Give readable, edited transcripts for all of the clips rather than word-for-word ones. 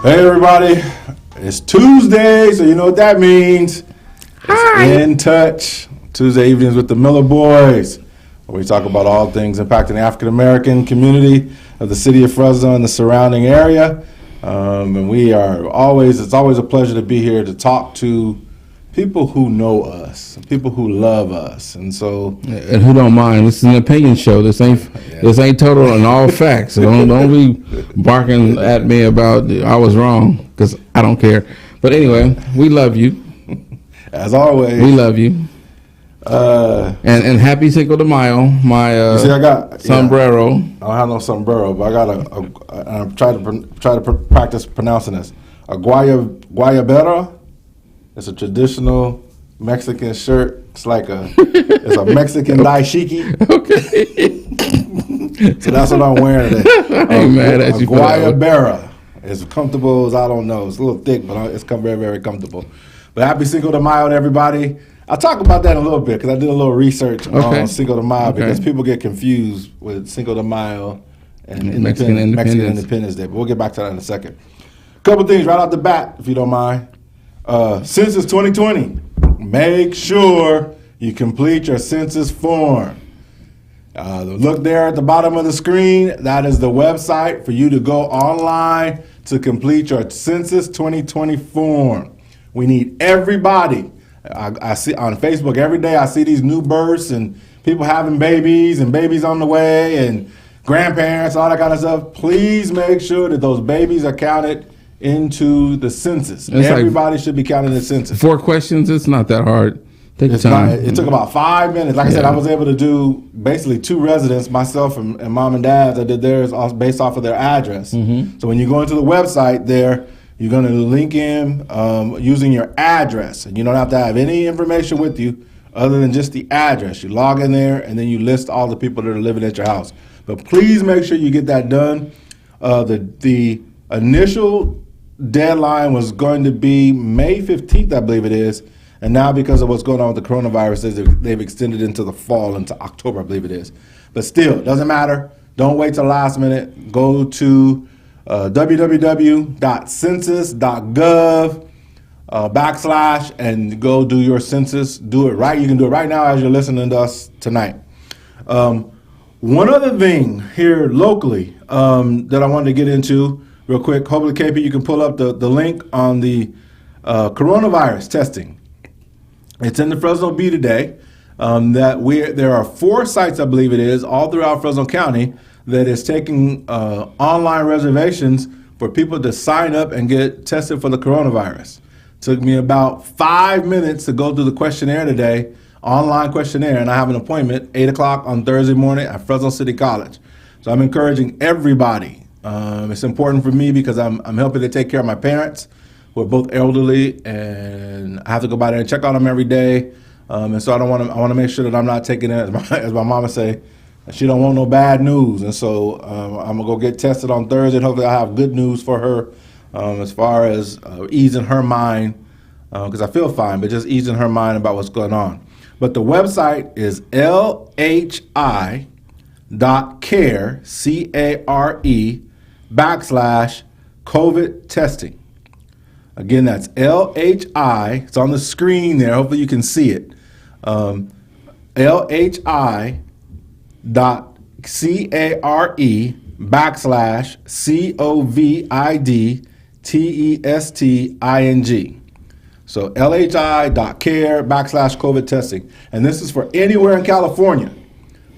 Hey everybody, it's Tuesday, so you know what that means. Hi. It's In Touch, Tuesday evenings with the Miller Boys, where we talk about all things impacting the African American community of the city of Fresno and the surrounding area. And it's always a pleasure to be here to talk to people who know us, people who love us, and who don't mind. This is an opinion show. This ain't total on all facts. So don't be barking at me about I was wrong, because I don't care. But anyway, we love you. As always, we love you. And happy Cinco de Mayo. My I got sombrero. I don't have no sombrero, but I got I'm trying to practice pronouncing this. A guayabera. It's a traditional Mexican shirt. It's a Mexican dashiki. Okay. So that's what I'm wearing today. I ain't mad at you for that one. Guayabera. As comfortable as I don't know. It's a little thick, but it's very, very comfortable. But happy Cinco de Mayo to everybody. I'll talk about that in a little bit because I did a little research on Cinco de Mayo because people get confused with Cinco de Mayo and Mexican Independence Day. But we'll get back to that in a second. A couple things right off the bat, if you don't mind. Census 2020. Make sure you complete your census form. Look there at the bottom of the screen. That is the website for you to go online to complete your Census 2020 form. We need everybody. I see on Facebook every day, I see these new births and people having babies and babies on the way and grandparents, all that kind of stuff. Please make sure that those babies are counted into the census. Everybody should be counted in the census. 4 questions. It's not that hard. Take your time. It took about 5 minutes. Like I said, I was able to do basically 2 residents, myself and mom and dad. I did theirs based off of their address. Mm-hmm. So when you go into the website there, you're going to link in using your address. And you don't have to have any information with you other than just the address. You log in there and then you list all the people that are living at your house. But please make sure you get that done. The initial deadline was going to be May 15th, I believe it is. And now because of what's going on with the coronavirus, they've extended into the fall, into October, I believe it is. But still, it doesn't matter. Don't wait till the last minute. Go to www.census.gov / and go do your census. Do it right. You can do it right now as you're listening to us tonight. One other thing here locally that I wanted to get into real quick. Hopefully, KP, you can pull up the link on the coronavirus testing. It's in the Fresno Bee today. There are 4 sites, I believe it is, all throughout Fresno County that is taking online reservations for people to sign up and get tested for the coronavirus. Took me about 5 minutes to go through the questionnaire today, online questionnaire, and I have an appointment 8 o'clock on Thursday morning at Fresno City College. So I'm encouraging everybody. It's important for me because I'm helping to take care of my parents who are both elderly, and I have to go by there and check on them every day. And so I want to make sure that I'm not taking it, as my mama say, she don't want no bad news. And so I'm gonna go get tested on Thursday, and hopefully I have good news for her as far as easing her mind, because I feel fine, but just easing her mind about what's going on. But the website is lhi.care, CARE / COVID testing. Again, that's LHI. It's on the screen there. Hopefully you can see it. LHI.CARE /COVIDTESTING. So LHI.care / COVID testing. And this is for anywhere in California.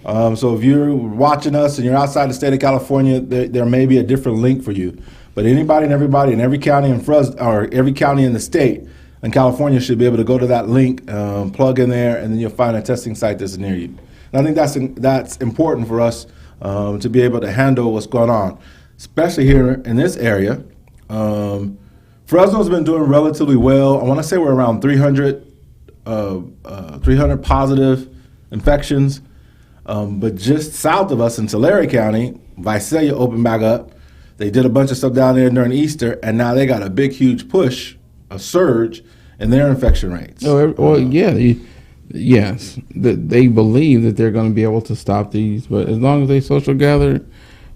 So if you're watching us and you're outside the state of California, there may be a different link for you. But anybody and everybody in every county in Fresno, or every county in the state in California, should be able to go to that link, plug in there, and then you'll find a testing site that's near you. And I think that's important for us to be able to handle what's going on, especially here in this area. Fresno's been doing relatively well. I want to say we're around 300 positive infections. But just south of us in Tulare County, Visalia opened back up. They did a bunch of stuff down there during Easter, and now they got a big, huge push, a surge in their infection rates. Yes, they believe that they're going to be able to stop these, but as long as they social gather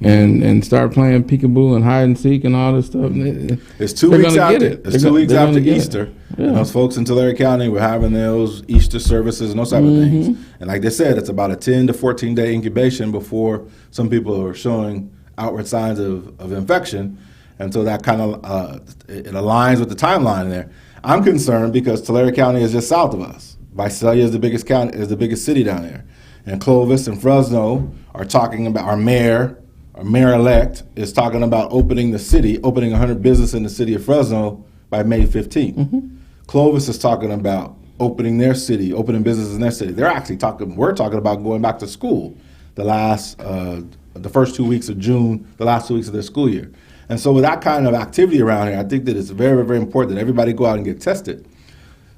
and start playing peekaboo and hide and seek and all this stuff. It's 2 They're weeks gonna get after. it. It's They're 2 weeks gonna after get it. Easter. Yeah. And those folks in Tulare County were having those Easter services and those type of things. And like they said, it's about a 10 to 14 day incubation before some people are showing outward signs of infection. And so that kind of it aligns with the timeline there. I'm concerned because Tulare County is just south of us. Visalia is the biggest county, is the biggest city down there. And Clovis and Fresno are talking about, our mayor-elect is talking about opening 100 businesses in the city of Fresno by May 15th. Clovis is talking about opening businesses in their city. We're talking about going back to school the first 2 weeks of June, the last 2 weeks of their school year. And so with that kind of activity around here, I think that it's very, very important that everybody go out and get tested.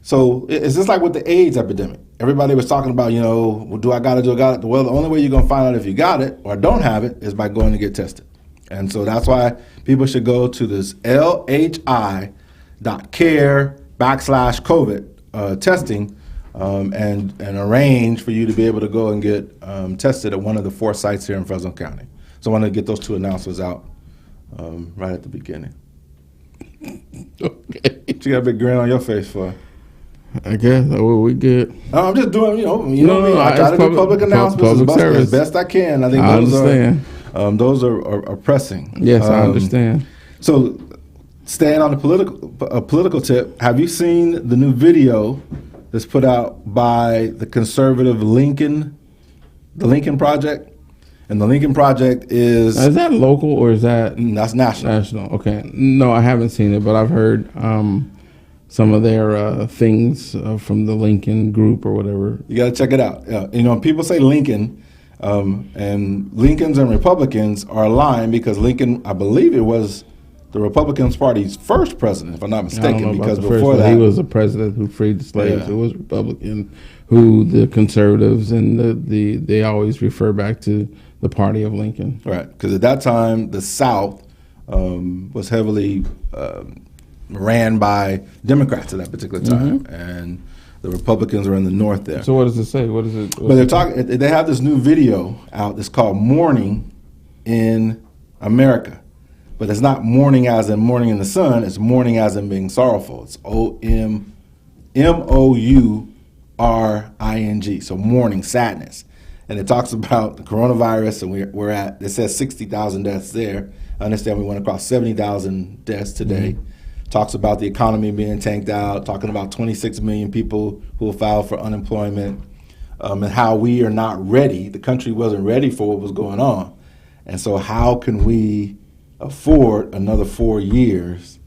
So it's just like with the AIDS epidemic. Everybody was talking about, well, do I got it? Well, the only way you're going to find out if you got it or don't have it is by going to get tested. And so that's why people should go to this lhi.care/COVID testing and arrange for you to be able to go and get tested at one of the 4 sites here in Fresno County. So I want to get those 2 announcements out right at the beginning. Okay. What you got a big grin on your face for? I guess we good. I'm just doing, I try to do public announcements as best I can. I think those are pressing. Yes, I understand. So, staying on the political tip, have you seen the new video that's put out by the conservative the Lincoln Project? And the Lincoln Project is that local or is that that's national? National. Okay. No, I haven't seen it, but I've heard some of their things from the Lincoln group or whatever. You got to check it out. People say Lincoln, and Lincolns and Republicans are aligned because Lincoln, I believe it was the Republican Party's first president, if I'm not mistaken, because before that he was a president who freed the slaves. Yeah. It was Republican, who the conservatives and they always refer back to the party of Lincoln. Right, because at that time the South was heavily ran by Democrats at that particular time, and the Republicans were in the North there. So what does it say? What is it? But they're talking. They have this new video out that's called "Morning in America," but it's not morning as in morning in the sun. It's morning as in being sorrowful. It's MOURING. So mourning, sadness, and it talks about the coronavirus, and we're at. It says 60,000 deaths there. I understand we went across 70,000 deaths today. Talks about the economy being tanked out, talking about 26 million people who will file for unemployment, and how we are not ready. The country wasn't ready for what was going on. And so how can we afford another 4 years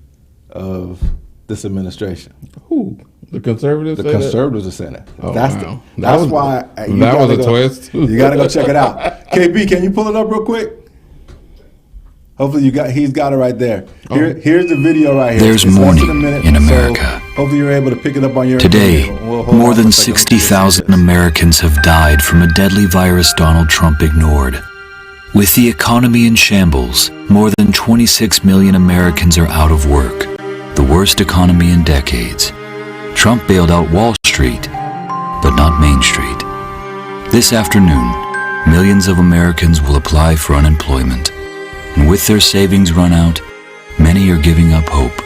of this administration? Who? The conservatives? The conservatives are saying that. Oh, That's wow. why that was a twist. You got to go check it out. KB, can you pull it up real quick? Hopefully he's got it right there. Here's the video right here. There's mourning in America. So hopefully you're able to pick it up on your Today, We'll more than 60,000 Americans have died from a deadly virus Donald Trump ignored. With the economy in shambles, more than 26 million Americans are out of work, the worst economy in decades. Trump bailed out Wall Street, but not Main Street. This afternoon, millions of Americans will apply for unemployment. And with their savings run out, many are giving up hope.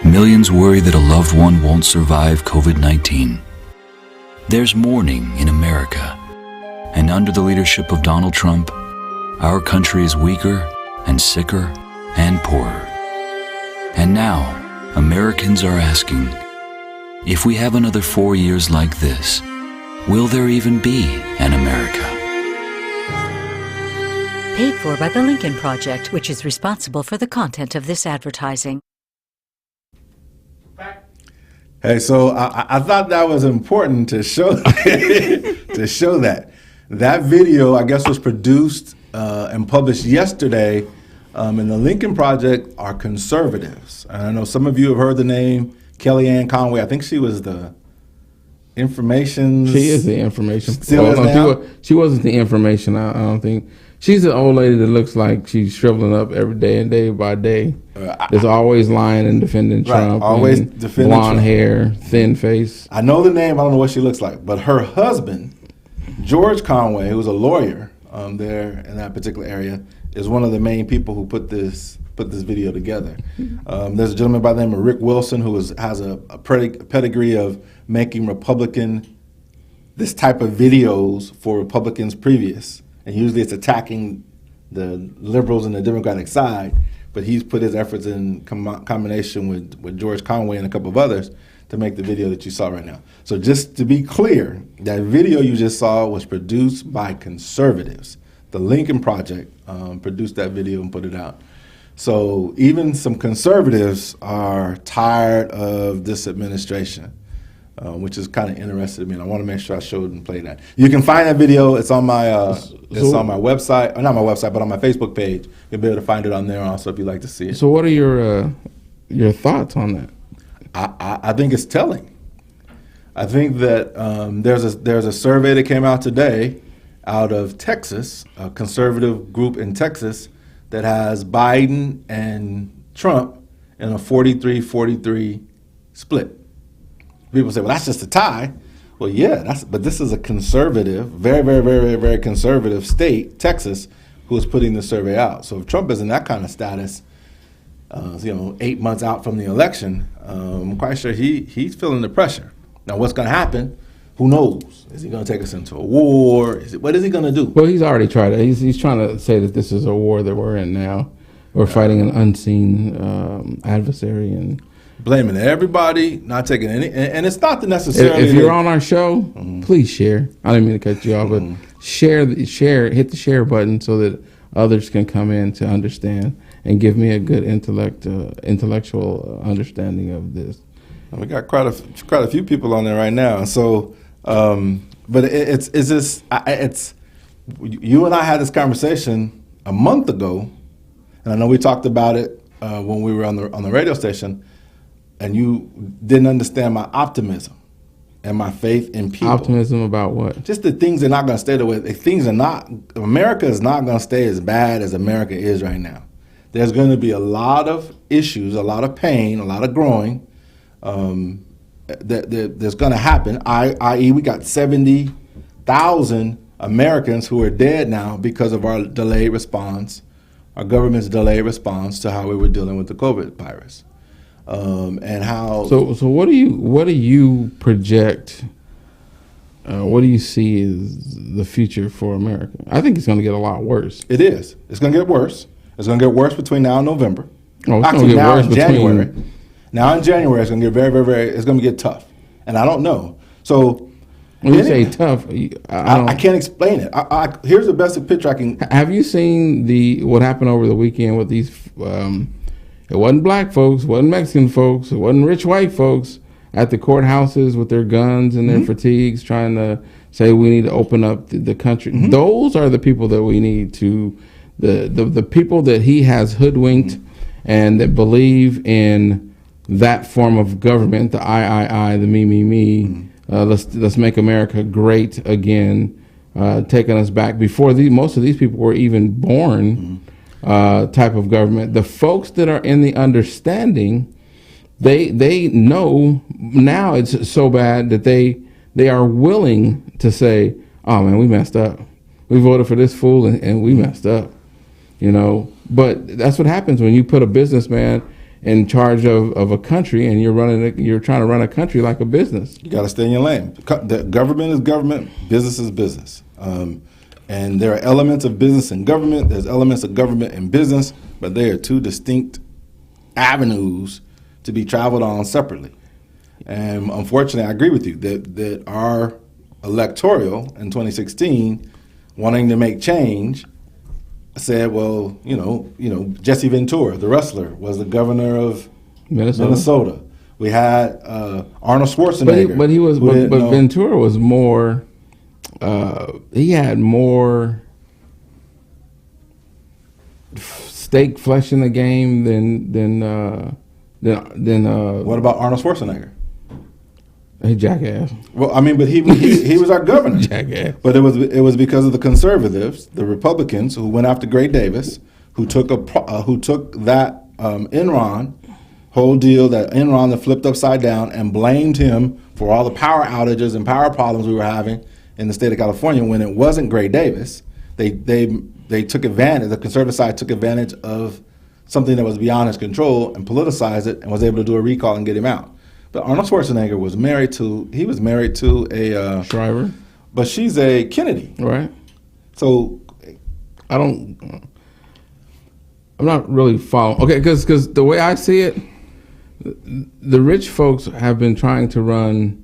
Millions worry that a loved one won't survive COVID-19. There's mourning in America. And under the leadership of Donald Trump, our country is weaker and sicker and poorer. And now, Americans are asking, if we have another 4 years like this, will there even be an America? Paid for by the Lincoln Project, which is responsible for the content of this advertising. Hey, so I thought that was important to show to show that. That video, I guess, was produced and published yesterday. And the Lincoln Project are conservatives. And I know some of you have heard the name Kellyanne Conway. I think she was the information. She is the information. Still is now? She wasn't the information. I don't think. She's an old lady that looks like she's shriveling up every day and day by day. There's always lying and defending Trump. Always defending blonde Trump. hair, thin face. I know the name. I don't know what she looks like. But her husband, George Conway, who's a lawyer, there in that particular area, is one of the main people who put this video together. There's a gentleman by the name of Rick Wilson who has a pedigree of making this type of videos for Republicans previous, and usually it's attacking the liberals and the Democratic side, but he's put his efforts in combination with George Conway and a couple of others to make the video that you saw right now. So just to be clear, that video you just saw was produced by conservatives. The Lincoln Project produced that video and put it out. So even some conservatives are tired of this administration, which is kind of interesting to me. And I want to make sure I showed and played that. You can find that video. It's on my on my website, or not my website, but on my Facebook page. You'll be able to find it on there also if you'd like to see it. So what are your thoughts on that? I think it's telling. I think that there's a survey that came out today out of Texas, a conservative group in Texas that has Biden and Trump in a 43-43 split. People say, well, that's just a tie. Well, yeah, but this is a conservative, very, very, very, very, very conservative state, Texas, who is putting the survey out. So if Trump is in that kind of status, 8 months out from the election, I'm quite sure he's feeling the pressure. Now, what's going to happen? Who knows? Is he going to take us into a war? What is he going to do? Well, he's already tried it. He's trying to say that this is a war that we're in now. We're fighting an unseen adversary, and blaming everybody, not taking any. And it's not the necessarily. If you're on our show, please share. I didn't mean to cut you off, but hit the share button so that others can come in to understand and give me a good intellectual understanding of this. We got quite a few people on there right now. So, but it's you and I had this conversation a month ago, and I know we talked about it when we were on the radio station, and you didn't understand my optimism and my faith in people. Optimism about what? Just that things are not going to stay the way. America is not going to stay as bad as America is right now. There's going to be a lot of issues, a lot of pain, a lot of growing. There's going to happen, i.e. we got 70,000 Americans who are dead now because of our delayed response, our government's delayed response to how we were dealing with the COVID virus. And how. So what do you project? What do you see as the future for America? I think it's going to get a lot worse. It is. It's going to get worse. It's going to get worse between now and November. Oh, it's Actually, going to get now worse in January. Now in January, it's going to get very, very, very. It's going to get tough, and I don't know. So when you say tough, I can't explain it. Here's the best picture I can. Have you seen what happened over the weekend with these? It wasn't black folks, wasn't Mexican folks, it wasn't rich white folks at the courthouses with their guns and their fatigues trying to say we need to open up the country. Those are the people that we need to, the people that he has hoodwinked and that believe in that form of government, the I, the me. Let's make America great again, taking us back before most of these people were even born. Type of government. The folks that are in the understanding, they know now it's so bad that they are willing to say, "Oh man, we messed up. We voted for this fool and we messed up." But that's what happens when you put a businessman in charge of a country and you're trying to run a country like a business. You got to stay in your lane. The government is government, business is business. And there are elements of business and government. There's elements of government and business, but they are two distinct avenues to be traveled on separately. And unfortunately, I agree with you that our electoral in 2016, wanting to make change, said, well, Jesse Ventura, the wrestler, was the governor of Minnesota. We had Arnold Schwarzenegger. But Ventura was more. He had more steak flesh in the game than What about Arnold Schwarzenegger? Hey, jackass. Well, I mean, but he was our governor. Jackass. But it was because of the conservatives, the Republicans, who went after Gray Davis, who took that Enron whole deal, that Enron that flipped upside down, and blamed him for all the power outages and power problems we were having in the state of California when it wasn't Gray Davis. they took advantage. The conservative side took advantage of something that was beyond his control and politicized it, and was able to do a recall and get him out. But Arnold Schwarzenegger was married to a Shriver, but she's a Kennedy. right? So I'm not really following. Okay, because the way I see it, the rich folks have been trying to run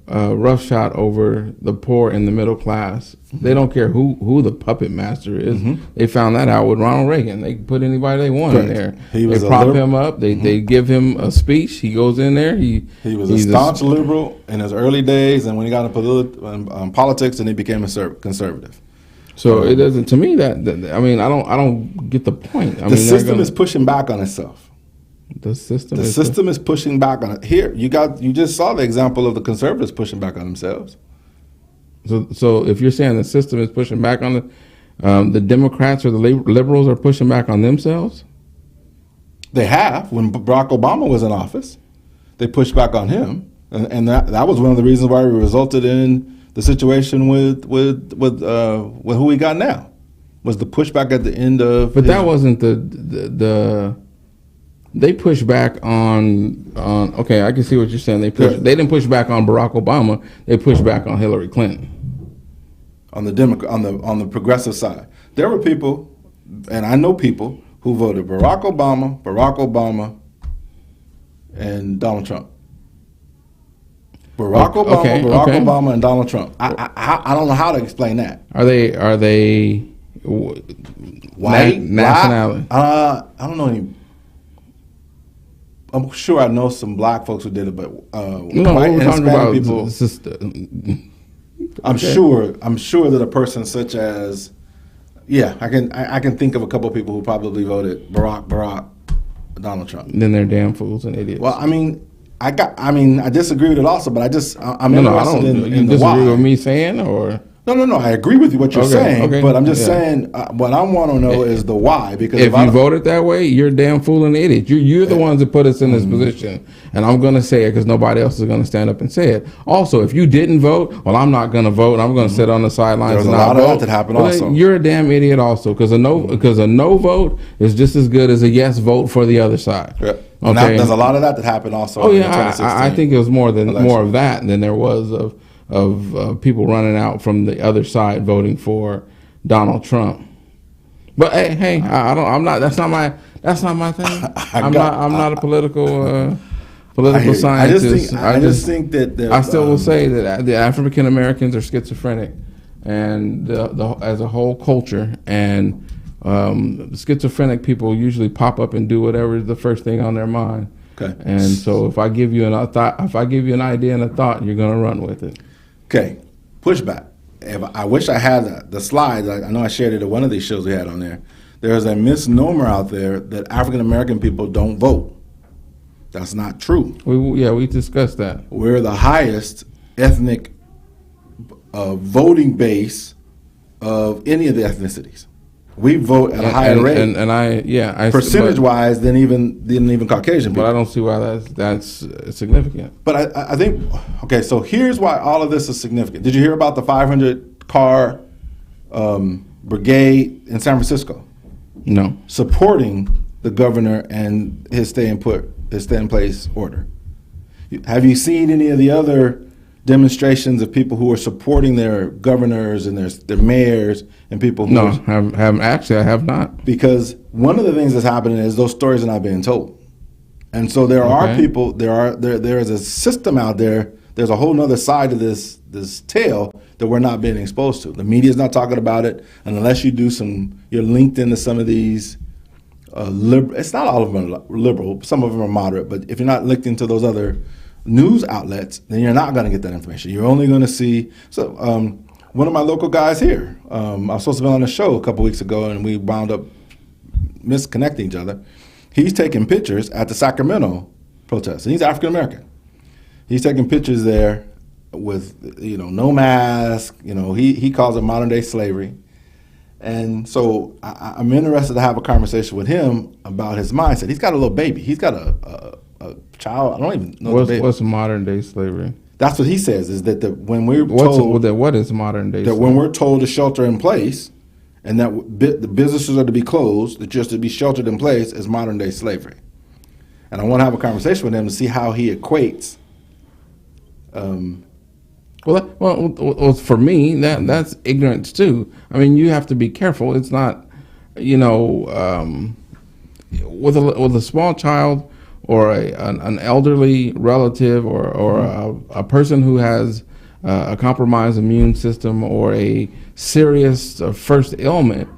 roughshod over the poor and the middle class. They don't care who the puppet master is. They found that out with Ronald Reagan. They could put anybody they want in there. They prop him up. They give him a speech. He goes in there. He was a staunch liberal in his early days, and when he got into politics, then he became a conservative. So it doesn't. To me, that I mean, I don't get the point. The system is pushing back on itself. The system is pushing back on it. Here, you just saw the example of the conservatives pushing back on themselves. So if you're saying the system is pushing back on the Democrats or the liberals are pushing back on themselves? They have. When Barack Obama was in office, they pushed back on him, and that was one of the reasons why it resulted in the situation with who we got now, was the pushback at the end of. But that wasn't the they pushed back on. Okay, I can see what you're saying. They didn't push back on Barack Obama. They pushed back on Hillary Clinton. On the progressive side, there were people, and I know people who voted Barack Obama, and Donald Trump. Barack Obama, and Donald Trump. I don't know how to explain that. Are they white nationality? I don't know any. I'm sure I know some black folks who did it, but white and Hispanic people. I'm sure that a person such as, I can think of a couple of people who probably voted Barack, Donald Trump. Then they're damn fools and idiots. Well, I disagree with it also, but I'm interested in you the disagree why. with me saying, or No. I agree with you what you're saying, okay. but I'm just saying what I want to know is the why. Because if you voted that way, you're a damn fool and an idiot. You're the ones that put us in this position, and I'm going to say it because nobody else is going to stand up and say it. Also, if you didn't vote, well, I'm not going to vote. I'm going to sit on the sidelines. There's and a not lot vote. of that happened also. You're a damn idiot also, because a no vote is just as good as a yes vote for the other side. Yeah. Okay. There's a lot of that happened also. Oh yeah, I think it was more of that than there was of people running out from the other side voting for Donald Trump. But hey, I'm not. That's not my thing. I'm not a political scientist. I just think that I still will say that the African Americans are schizophrenic, and as a whole culture, and schizophrenic people usually pop up and do whatever is the first thing on their mind. Okay. And so if I give you an idea and a thought, you're going to run with it. Okay, pushback. I wish I had the slides. I know I shared it at one of these shows we had on there. There's a misnomer out there that African American people don't vote. That's not true. We discussed that. We're the highest ethnic voting base of any of the ethnicities. We vote at a higher rate, percentage-wise than even Caucasian people. But I don't see why that's significant. But I think, okay, so here's why all of this is significant. Did you hear about the 500-car brigade in San Francisco? No. Supporting the governor and his stay in place order. Have you seen any of the other demonstrations of people who are supporting their governors and their mayors and people who I have not. Because one of the things that's happening is those stories are not being told. And so there are people, there is a system out there, there's a whole nother side to this tale that we're not being exposed to. The media's not talking about it, and unless you do you're linked into some of these it's not all of them are liberal, some of them are moderate, but if you're not linked into those other news outlets, then you're not going to get that information. You're only going to see. So one of my local guys here, I was supposed to be on a show a couple weeks ago, and we wound up misconnecting each other. He's taking pictures at the Sacramento protest, and he's African American. He's taking pictures there with no mask. He calls it modern day slavery, and so I'm interested to have a conversation with him about his mindset. He's got a little baby. He's got a child. I don't even know what's modern day slavery. That's what he says. Is that when we're told what is modern day? That slavery? When we're told to shelter in place, and that the businesses are to be closed, that just to be sheltered in place, is modern day slavery. And I want to have a conversation with him to see how he equates. Well, for me, that's ignorance too. I mean, you have to be careful. It's not, with a small child or an elderly relative or a person who has a compromised immune system or a serious first ailment,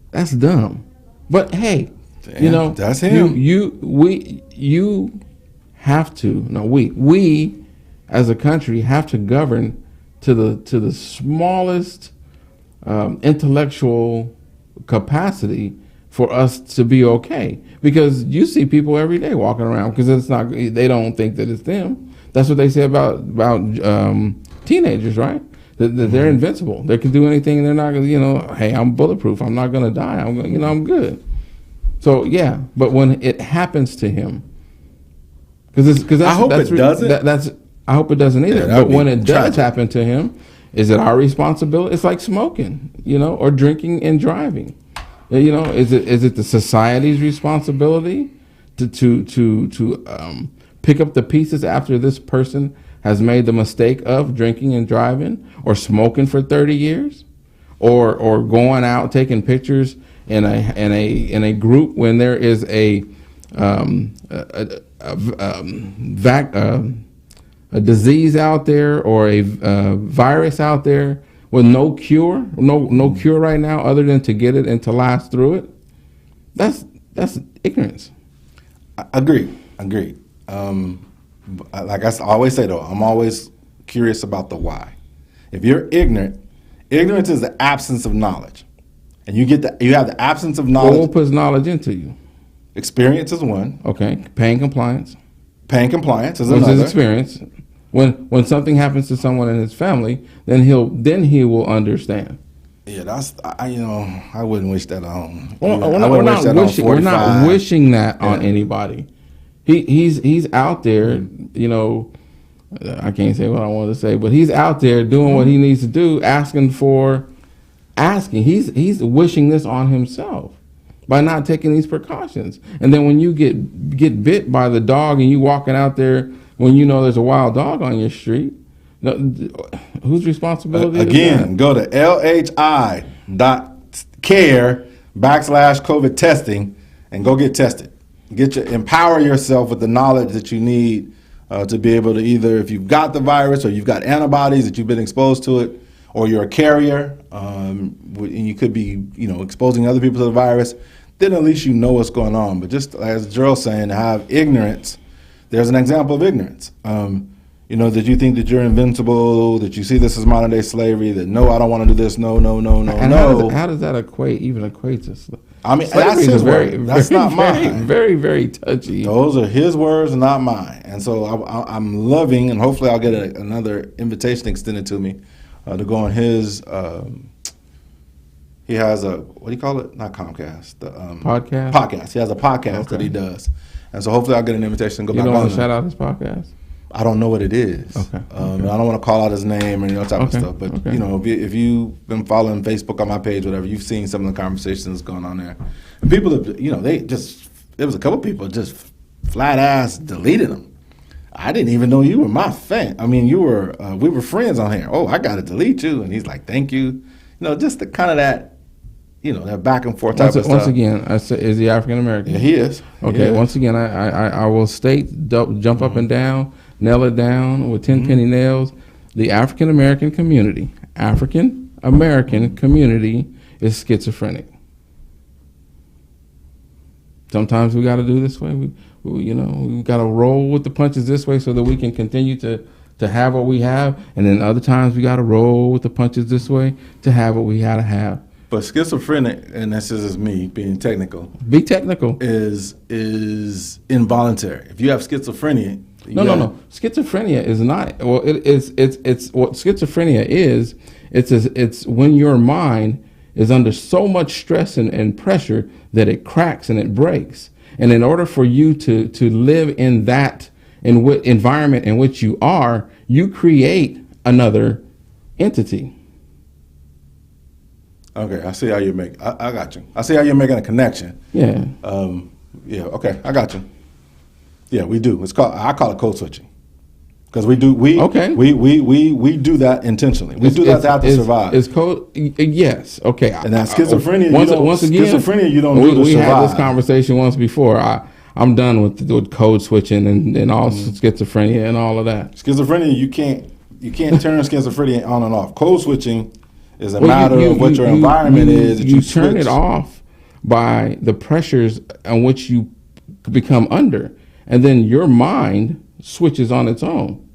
that's dumb. But hey, that's him. You have to. No, we as a country have to govern to the smallest intellectual capacity for us to be okay. Because you see people every day walking around because they don't think that it's them. That's what they say about teenagers, right? That they're invincible. They can do anything, and they're not gonna, hey, I'm bulletproof. I'm not gonna die. I'm good. So yeah, but when it happens to him, because I hope it doesn't. I hope it doesn't either. Yeah, but when it does tragic. happen to him, is it our responsibility? It's like smoking, or drinking and driving. Is it the society's responsibility to pick up the pieces after this person has made the mistake of drinking and driving or smoking for 30 years, or going out taking pictures in a group when there is a disease out there or a virus out there with no cure right now other than to get it and to last through it? That's ignorance. Agreed. Like I always say, though, I'm always curious about the why. If you're ignorant, ignorance is the absence of knowledge, and you have the absence of knowledge. What puts knowledge into you? Experience is one. Okay, paying compliance. Paying compliance is What's another. his experience? When something happens to someone in his family, then he will understand. Yeah, I wouldn't wish that on. We're not wishing that on anybody. He's out there, I can't say what I want to say, but he's out there doing what he needs to do, asking. He's wishing this on himself by not taking these precautions. And then when you get bit by the dog and you walking out there when you know there's a wild dog on your street, whose responsibility is again, that? go to lhi.care/COVID testing and go get tested. Empower yourself with the knowledge that you need to be able to either, if you've got the virus or you've got antibodies that you've been exposed to it, or you're a carrier and you could be exposing other people to the virus, then at least you know what's going on. But just as Gerald's saying, to have ignorance, there's an example of ignorance. That you think that you're invincible, that you see this as modern day slavery, that no, I don't want to do this, no. How does that equate to? I mean, slavery that's his word. That's not mine. Very, very touchy. Those are his words, not mine. And so I'm loving, and hopefully I'll get another invitation extended to me to go on his. He has a, what do you call it? Not Comcast. The podcast. Podcast. He has a podcast that he does, and so hopefully I'll get an invitation to go back on. You don't want to shout out his podcast? I don't know what it is. Okay. I don't want to call out his name or type of stuff. But if you've been following Facebook on my page, whatever, you've seen some of the conversations going on there. And people have, there was a couple people just flat ass deleted them. I didn't even know you were my fan. I mean, we were friends on here. Oh, I got to delete you, and he's like, thank you. Just the kind of that. That back and forth type of stuff. Once again, I say, is he African American? Yeah, he is. Okay. Once again, I will state, jump up and down, nail it down with 10 penny nails. The African American community is schizophrenic. Sometimes we got to do this way. We got to roll with the punches this way so that we can continue to have what we have, and then other times we got to roll with the punches this way to have what we had to have. But schizophrenic, and this is me being technical. Be technical. Is involuntary. If you have schizophrenia, no. Schizophrenia is not. Well, it's what schizophrenia is. It's when your mind is under so much stress and pressure that it cracks and it breaks. And in order for you to live in that environment in which you are, you create another entity. Okay, I see how you make. I got you. I see how you're making a connection. Yeah. Yeah. Okay, I got you. Yeah, we do. I call it code switching because we do. We do that intentionally. We do that to have to survive. It's code. Yes. Okay. And that schizophrenia. Once again, schizophrenia. You don't do to survive. We had this conversation once before. I'm done with code switching and all schizophrenia and all of that. Schizophrenia. You can't turn schizophrenia on and off. Code switching is a matter of what your environment is. That you turn it off by the pressures on which you become under, and then your mind switches on its own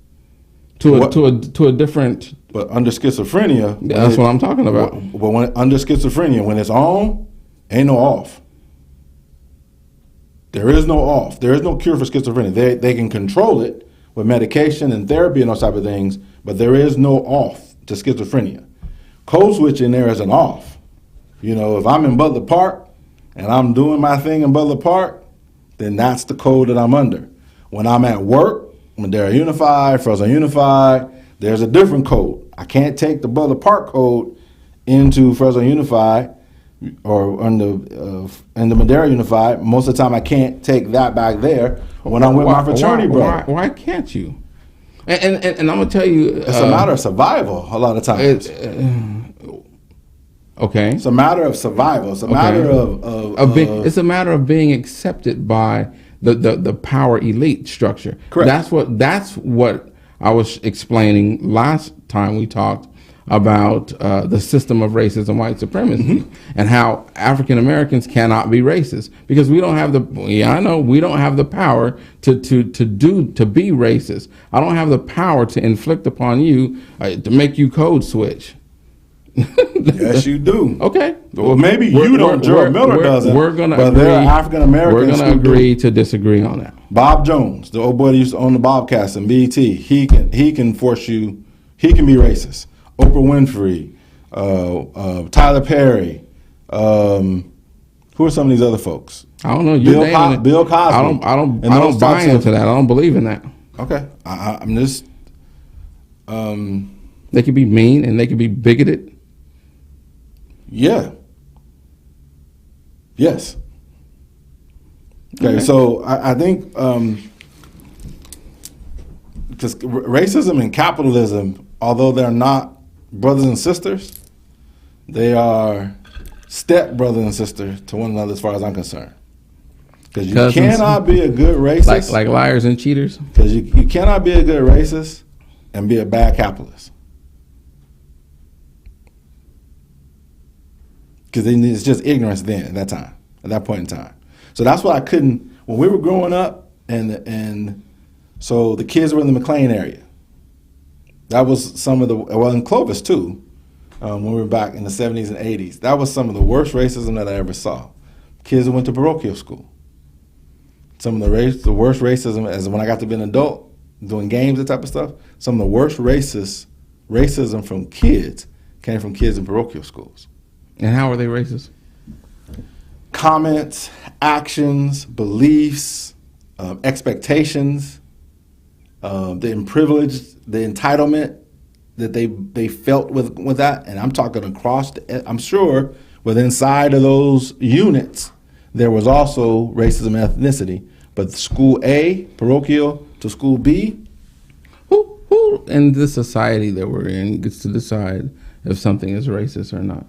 to a different. But under schizophrenia, that's what I'm talking about. But under schizophrenia, when it's on, ain't no off. There is no off. There is no cure for schizophrenia. They can control it with medication and therapy and those type of things, but there is no off to schizophrenia. Code switching, there is an off. If I'm in Butler Park and I'm doing my thing in Butler Park, then that's the code that I'm under. When I'm at work, Madera Unified, Fresno Unified, there's a different code. I can't take the Butler Park code into Fresno Unified or in the Madera Unified. Most of the time, I can't take that back there when I'm with my fraternity brother. Why can't you? And I'm gonna tell you, it's a matter of survival. A lot of times, okay. It's a matter of survival. It's a matter it's a matter of being accepted by the power elite structure. Correct. That's what I was explaining last time we talked about the system of racism, white supremacy, and how African Americans cannot be racist because we don't have we don't have the power to be racist. I don't have the power to inflict upon you to make you code switch. Yes, you do. Okay. Well, maybe you don't. Gerald Miller doesn't. But there are African Americans. We're going to agree to disagree on that. Bob Jones, the old boy that used to own the Bobcats and BET, he can force you. He can be racist. Oprah Winfrey, Tyler Perry. Who are some of these other folks? I don't know. Bill Cosby. I don't buy into that. I don't believe in that. Okay, I'm just. They could be mean and they could be bigoted. Yeah. Yes. Okay, so I think because racism and capitalism, although they're not brothers and sisters, they are step brothers and sisters to one another as far as I'm concerned. Because you cannot be a good racist. Like liars and cheaters? Because you cannot be a good racist and be a bad capitalist. Because it's just ignorance then at that point in time. So that's what I couldn't, when we were growing up, and so the kids were in the McLean area. That was some of in Clovis too, when we were back in the 70s and 80s. That was some of the worst racism that I ever saw. Kids that went to parochial school. Some of the worst racism, as when I got to be an adult, doing games, that type of stuff, some of the worst racism from kids came from kids in parochial schools. And how are they racist? Comments, actions, beliefs, expectations, the privilege, the entitlement that they felt with that. And I'm talking across, I'm sure within inside of those units, there was also racism and ethnicity. But school A, parochial, to school B. Who in the society that we're in gets to decide if something is racist or not?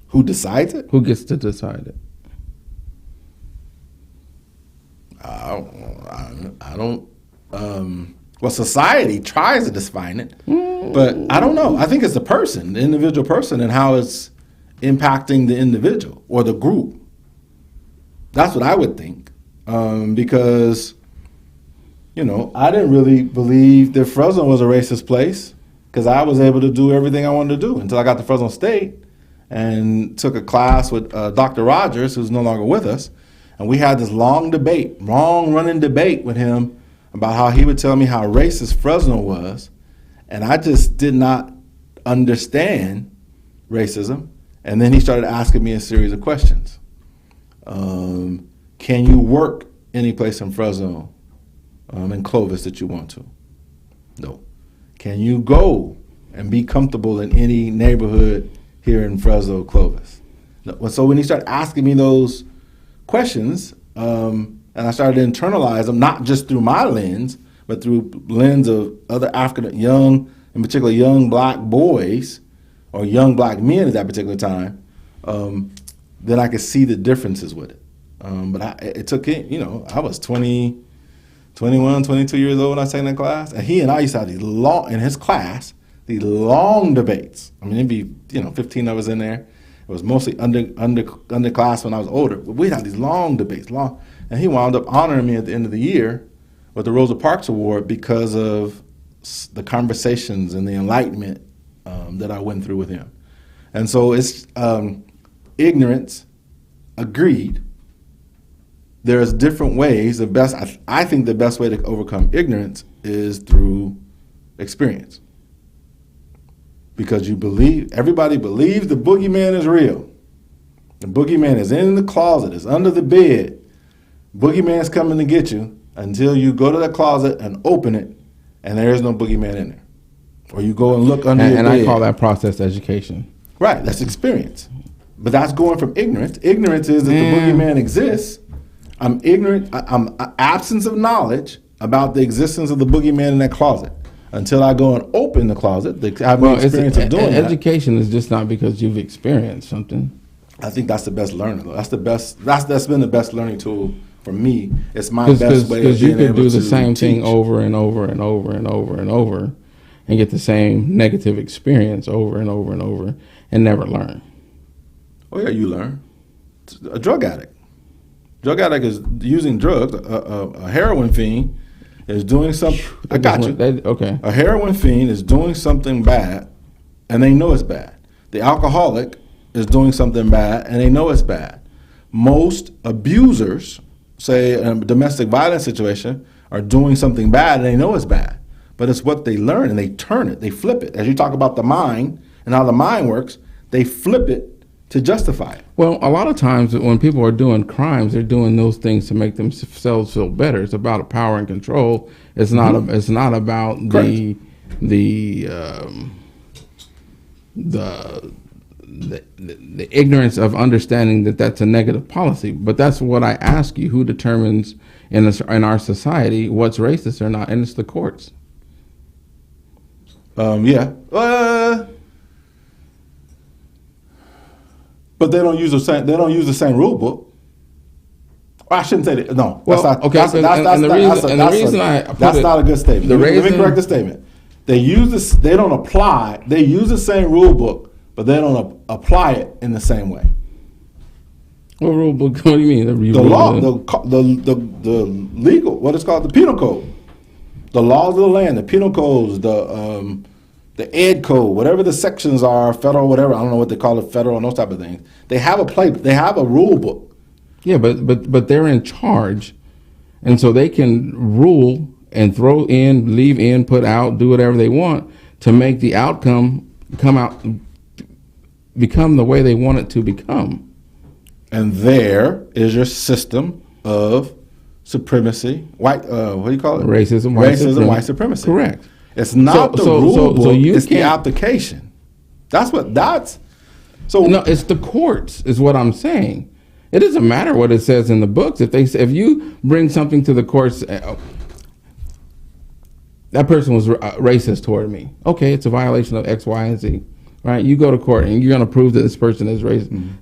Who decides it? Who gets to decide it? I don't. Well, society tries to define it, but I don't know. I think it's the individual person, and how it's impacting the individual or the group. That's what I would think, because, I didn't really believe that Fresno was a racist place because I was able to do everything I wanted to do until I got to Fresno State and took a class with Dr. Rogers, who's no longer with us. And we had this long running debate with him about how he would tell me how racist Fresno was. And I just did not understand racism. And then he started asking me a series of questions. Can you work any place in Fresno, in Clovis that you want to? No. Can you go and be comfortable in any neighborhood here in Fresno, Clovis. So when he started asking me those questions, and I started to internalize them, not just through my lens, but through lens of other African young, in particular young black boys or young black men at that particular time, then I could see the differences with it. But it took it, I was 21, 22 years old when I was taking that class. And he and I used to have these long, in his class, these long debates. I mean, it'd be, 15 of us in there. It was mostly underclass when I was older. But we'd have these long debates, and he wound up honoring me at the end of the year with the Rosa Parks Award because of the conversations and the enlightenment that I went through with him. And so it's ignorance, agreed. There's different ways. I think the best way to overcome ignorance is through experience. Because everybody believes the boogeyman is real. The boogeyman is in the closet, is under the bed. Boogeyman's coming to get you until you go to that closet and open it, and there is no boogeyman in there. Or you go and look under your bed. And I call that process education. Right, that's experience. But that's going from ignorance. Ignorance is that the boogeyman exists. I'm ignorant. I'm absence of knowledge about the existence of the boogeyman in that closet. Until I go and open the closet, I have no experience of doing that. Education is just not because you've experienced something. I think that's the best learning, though. That's been the best learning tool for me. It's my best way of being able to Because you could do the same thing over and over and over and over and over and get the same negative experience over and over and over and never learn. Oh, yeah, you learn. A drug addict. Drug addict is using drugs. A heroin fiend is doing something. I got you. Okay. A heroin fiend is doing something bad, and they know it's bad. The alcoholic is doing something bad, and they know it's bad. Most abusers, say in a domestic violence situation, are doing something bad, and they know it's bad. But it's what they learn, and they turn it, they flip it. As you talk about the mind and how the mind works, they flip it to justify it. Well, a lot of times when people are doing crimes, they're doing those things to make themselves feel better. It's about power and control. It's not. It's not about the ignorance of understanding that that's a negative policy. But that's what I ask you: who determines in our society what's racist or not? And it's the courts. Yeah. But they don't use the same. They don't use the same rule book. I shouldn't say that. No, well, that's not. Okay, that's not a good statement. Let me correct the statement. They use this. They don't apply. They use the same rule book, but they don't apply it in the same way. What rule book? What do you mean? The law, the legal, what it's called, the penal code, the laws of the land, the penal codes, the ed code, whatever the sections are, federal, whatever, I don't know what they call it, federal and those type of things. They have they have a rule book. Yeah, but they're in charge, and so they can rule and throw in, leave in, put out, do whatever they want to make the outcome become the way they want it to become. And there is your system of supremacy, what do you call it? Racism, white supremacy. Correct. It's not the rule book, it's the application. So no, it's the courts is what I'm saying. It doesn't matter what it says in the books. If you bring something to the courts, that person was racist toward me. Okay, it's a violation of X, Y, and Z. Right? You go to court and you're going to prove that this person is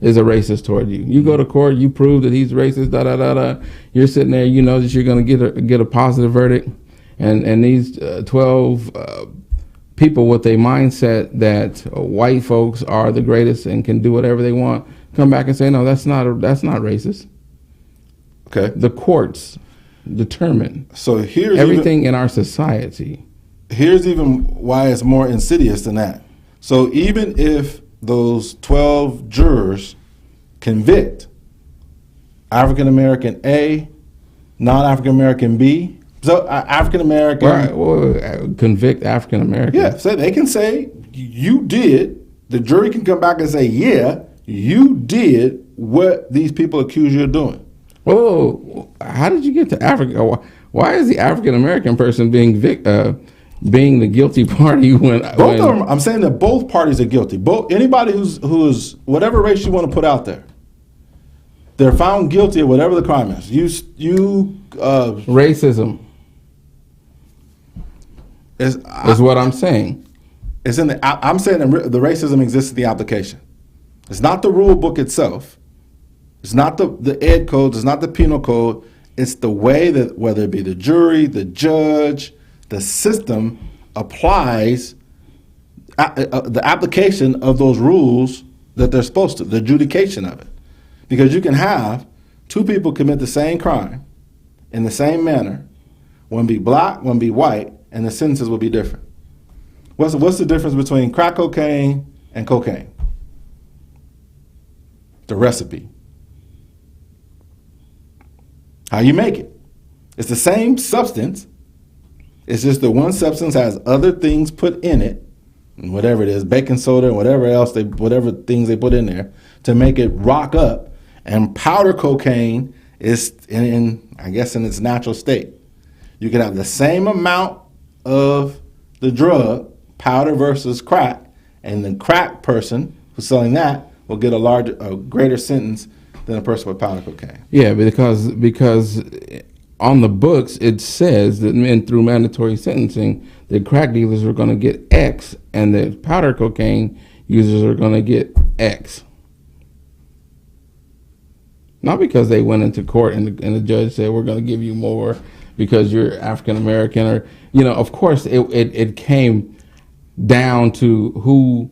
is a racist toward you. You go to court, you prove that he's racist. Da da da da. You're sitting there, you know that you're going to get a positive verdict. And these 12 people with a mindset that white folks are the greatest and can do whatever they want come back and say, no, that's not racist. Okay. The courts determine here's everything in our society. Here's even why it's more insidious than that. So even if those 12 jurors convict African American A, non-African American B, so African American, right, well, convict African American. Yeah, so they can say you did. The jury can come back and say, yeah, you did what these people accuse you of doing. Whoa, how did you get to Africa? Why is the African American person being being the guilty party when Both of them. I'm saying that both parties are guilty. Both anybody who's whatever race you want to put out there, they're found guilty of whatever the crime is. racism is what I'm saying. It's in the. I'm saying the racism exists in the application. It's not the rule book itself. It's not the ed codes. It's not the penal code. It's the way that whether it be the jury, the judge, the system applies the application of those rules that they're supposed to, the adjudication of it. Because you can have two people commit the same crime in the same manner, one be black, one be white, and the sentences will be different. What's the difference between crack cocaine and cocaine? The recipe. How you make it. It's the same substance. It's just that one substance has other things put in it, and whatever it is, baking soda and whatever things they put in there to make it rock up. And powder cocaine is in its natural state. You can have the same amount of the drug, powder versus crack, and the crack person who's selling that will get a greater sentence than a person with powder cocaine. Yeah, because on the books it says that through mandatory sentencing, the crack dealers are going to get X, and the powder cocaine users are going to get X. Not because they went into court and the judge said we're going to give you more because you're African American, or of course it came down to who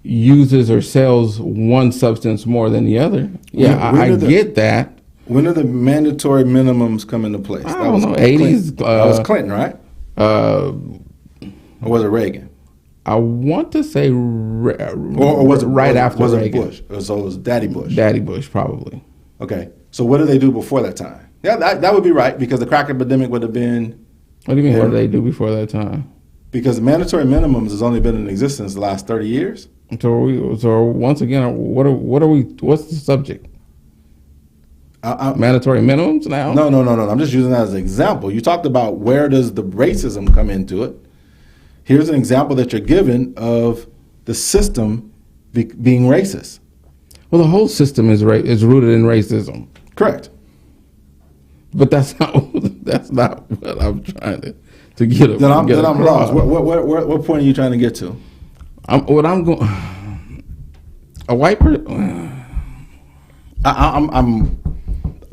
uses or sells one substance more than the other. Yeah, I get that. When did the mandatory minimums come into place? I don't know, 80s. That was Clinton, right? Or was it Reagan? I want to say, or was it right after Reagan? Bush? So it was Daddy Bush. Daddy Bush, probably. Okay. So what did they do before that time? Yeah, that would be right, because the crack epidemic would have been. What do you mean? What did they do before that time? Because the mandatory minimums has only been in existence the last 30 years. So once again, what are we? What's the subject? Mandatory minimums now? No. I'm just using that as an example. You talked about where does the racism come into it. Here's an example that you're given of the system being racist. Well, the whole system is rooted in racism. Correct. But that's not what I'm trying to get across. Then I'm lost. What point are you trying to get to? A white person.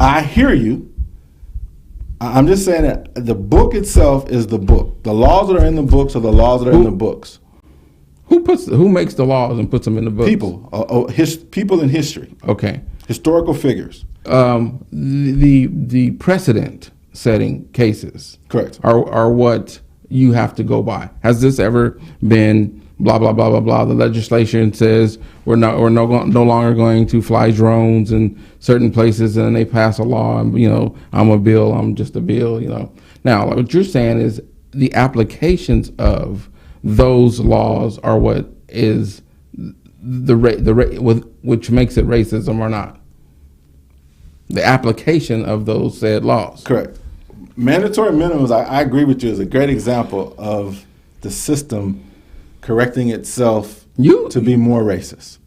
I hear you. I'm just saying that the book itself is the book. The laws that are in the books are the laws that are in the books. Who makes the laws and puts them in the books? People. People in history. Okay. Historical figures. The precedent setting cases. Correct. Are what you have to go by. Has this ever been blah blah blah blah blah? The legislation says we're no longer going to fly drones in certain places, and then they pass a law, and I'm just a bill. Now what you're saying is the applications of those laws are what is which makes it racism or not. The application of those said laws. Correct. Mandatory minimums, I agree with you, is a great example of the system correcting itself to be more racist.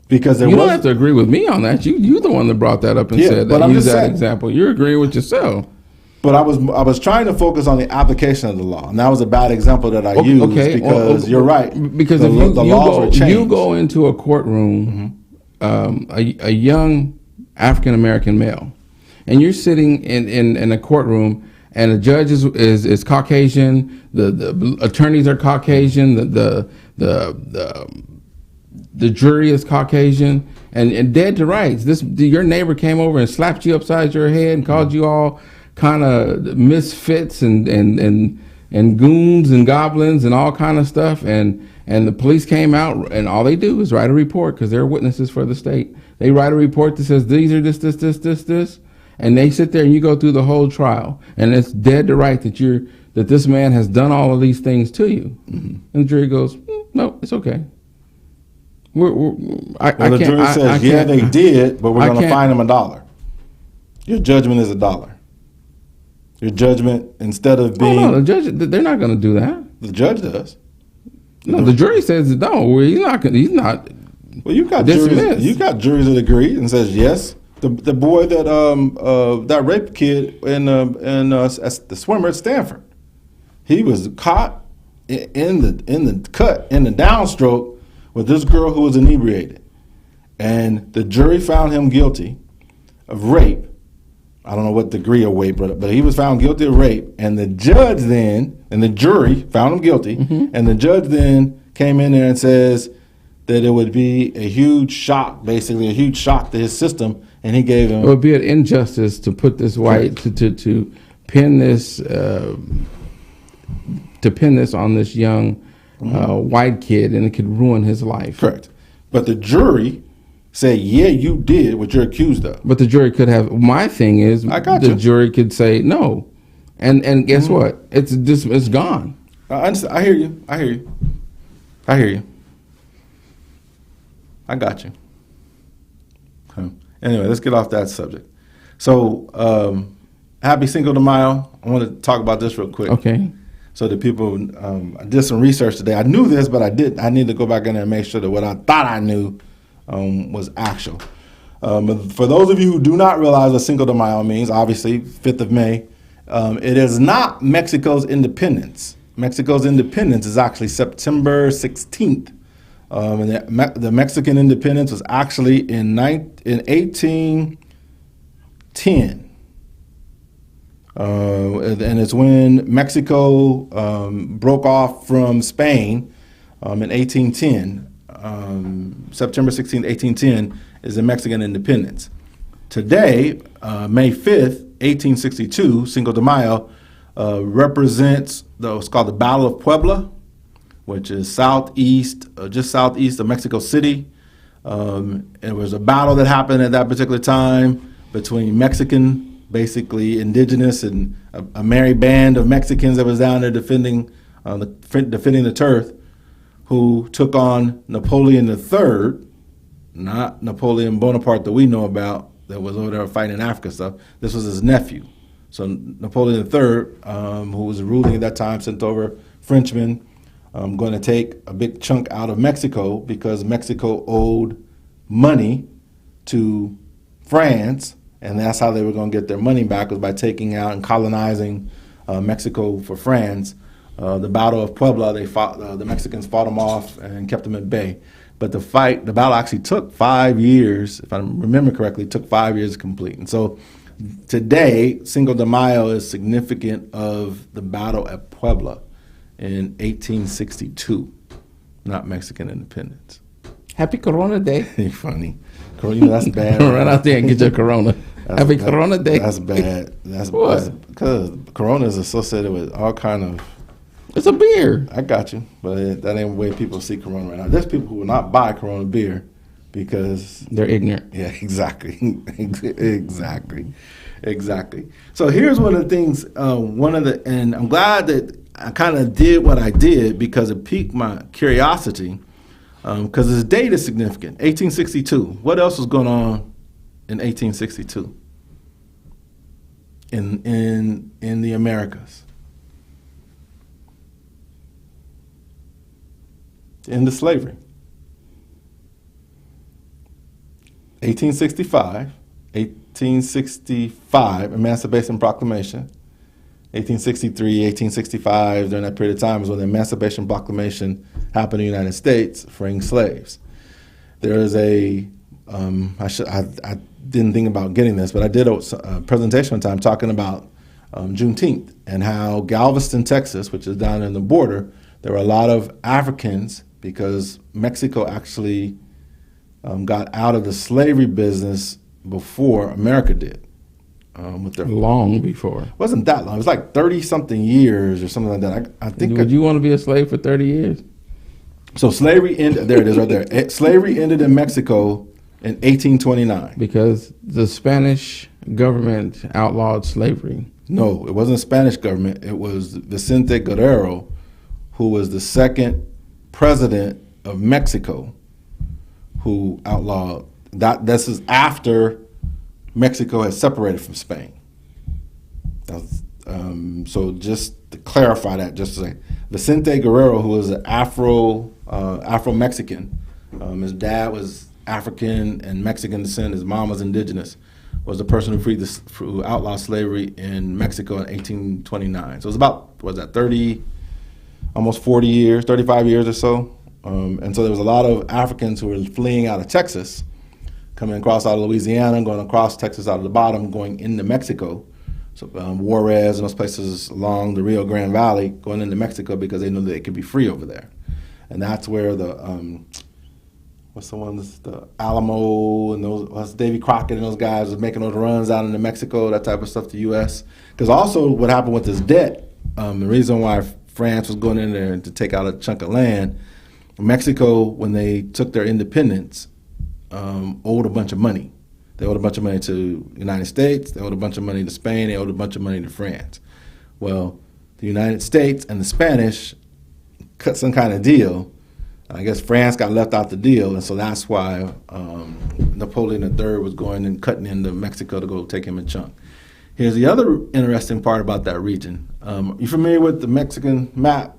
Because you don't have to agree with me on that. You're the one that brought that up and said that. Use that example. You're agreeing with yourself. But I was trying to focus on the application of the law, and that was a bad example that I used because you're right. Because if you go into a courtroom, a young African American male, and you're sitting in a courtroom, and the judge is Caucasian, the attorneys are Caucasian, the jury is Caucasian, and dead to rights. Your neighbor came over and slapped you upside your head and called you all kind of misfits and goons and goblins and all kind of stuff, and the police came out, and all they do is write a report because they're witnesses for the state. They write a report that says these are this, and they sit there and you go through the whole trial, and it's dead to right that this man has done all of these things to you, and the jury goes, no, it's okay. The jury says, yeah, they did, but we're going to fine them $1. Your judgment is $1. Your judgment, instead of Oh being no, the judge, they're not going to do that. the judge does. No, the jury says no. Well, he's not. He's not. Well, you got Dismiss. juries. You got juries that agree and says yes. The boy that that raped kid in the swimmer at Stanford, he was caught in the downstroke with this girl who was inebriated, and the jury found him guilty of rape. I don't know what degree of rape, but he was found guilty of rape, and the judge then and the jury found him guilty, and the judge then came in there and says that it would be a huge shock, basically a huge shock to his system, and he gave him. It would be an injustice to put this white to pin this on this young white kid, and it could ruin his life. Correct, but the jury said, "Yeah, you did what you're accused of." But the jury could have. My thing is, I got the you. jury could say no, and guess what? It's gone. I understand. I hear you. I hear you. I hear you. I got you. Anyway, let's get off that subject. So, happy Cinco de Mayo. I want to talk about this real quick. Okay. So that people, I did some research today. I knew this, but I need to go back in there and make sure that what I thought I knew was actual. For those of you who do not realize what Cinco de Mayo means, obviously 5th of May, it is not Mexico's independence. Mexico's independence is actually September 16th. And the Mexican independence was actually in 1810. And it's when Mexico broke off from Spain in 1810. September 16th, 1810 is the Mexican independence. Today, May 5th, 1862, Cinco de Mayo, represents what's called the Battle of Puebla, which is just southeast of Mexico City. It was a battle that happened at that particular time between Mexican, basically indigenous, and a merry band of Mexicans that was down there defending the turf, who took on Napoleon III, not Napoleon Bonaparte that we know about, that was over there fighting in Africa stuff. This was his nephew. So Napoleon III, who was ruling at that time, sent over Frenchmen, going to take a big chunk out of Mexico because Mexico owed money to France, and that's how they were going to get their money back, was by taking out and colonizing Mexico for France. The Battle of Puebla, the Mexicans fought them off and kept them at bay. But the battle actually took 5 years, if I remember correctly, it took 5 years to complete. And so today, Cinco de Mayo is significant of the battle at Puebla in 1862, not Mexican independence. Happy Corona Day. You're funny. That's bad. Run out there and get your Corona. Happy Corona Day. That's bad. That's What? because Corona is associated with all kind of. It's a beer. I got you, but that ain't the way people see Corona right now. There's people who will not buy Corona beer because They're ignorant. yeah, exactly, exactly. So here's one of the things. And I'm glad that I kind of did what I did because it piqued my curiosity. Because this date is significant. 1862. What else was going on in 1862 in the Americas? End of slavery. 1865, Emancipation Proclamation. 1863, 1865, during that period of time is when the Emancipation Proclamation happened in the United States, freeing slaves. There is I didn't think about getting this, but I did a presentation one time talking about Juneteenth and how Galveston, Texas, which is down in the border, there were a lot of Africans because Mexico actually got out of the slavery business before America did. Long before. It wasn't that long. It was like 30-something years or something like that. I think. Would you want to be a slave for 30 years? So slavery ended. There it is, right there. Slavery ended in Mexico in 1829. Because the Spanish government outlawed slavery. No, it wasn't the Spanish government. It was Vicente Guerrero, who was the second president of Mexico, who outlawed that. This is after Mexico had separated from Spain. That was So just to clarify that, just to say, Vicente Guerrero, who was an Afro-Mexican, his dad was African and Mexican descent, his mom was indigenous, was the person who outlawed slavery in Mexico in 1829. So it was about, what was that, 30, almost 40 years, 35 years or so. And so there was a lot of Africans who were fleeing out of Texas, coming across out of Louisiana, going across Texas out of the bottom, going into Mexico. So Juarez and those places along the Rio Grande Valley, going into Mexico because they knew that it could be free over there. And that's where the, the Alamo and those, Davy Crockett and those guys was making those runs out into Mexico, that type of stuff to U.S. Because also what happened with this debt, the reason why France was going in there to take out a chunk of land, Mexico, when they took their independence, owed a bunch of money. They owed a bunch of money to the United States, they owed a bunch of money to Spain, they owed a bunch of money to France. Well, the United States and the Spanish cut some kind of deal. I guess France got left out the deal, and so that's why Napoleon III was going and cutting into Mexico to go take him a chunk. Here's the other interesting part about that region. You familiar with the Mexican map?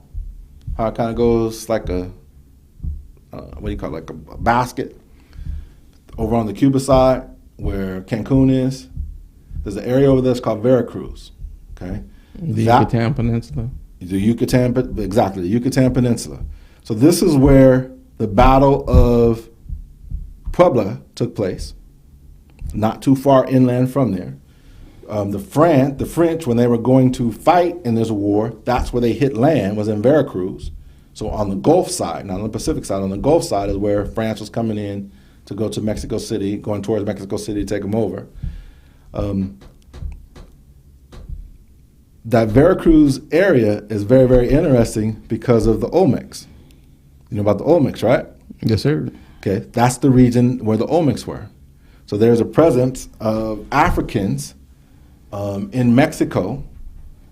How it kind of goes like a, what do you call it, like a basket? Over on the Cuba side, where Cancun is, there's an area over there that's called Veracruz, okay? The Yucatan Peninsula? Exactly, the Yucatan Peninsula. So this is where the Battle of Puebla took place, not too far inland from there. The French, when they were going to fight in this war, that's where they hit land, was in Veracruz. So on the Gulf side, not on the Pacific side, on the Gulf side is where France was coming in to go to Mexico City, going towards Mexico City to take them over. That Veracruz area is very, very interesting because of the Olmecs. You know about the Olmecs, right? Yes, sir. Okay, that's the region where the Olmecs were. So there's a presence of Africans in Mexico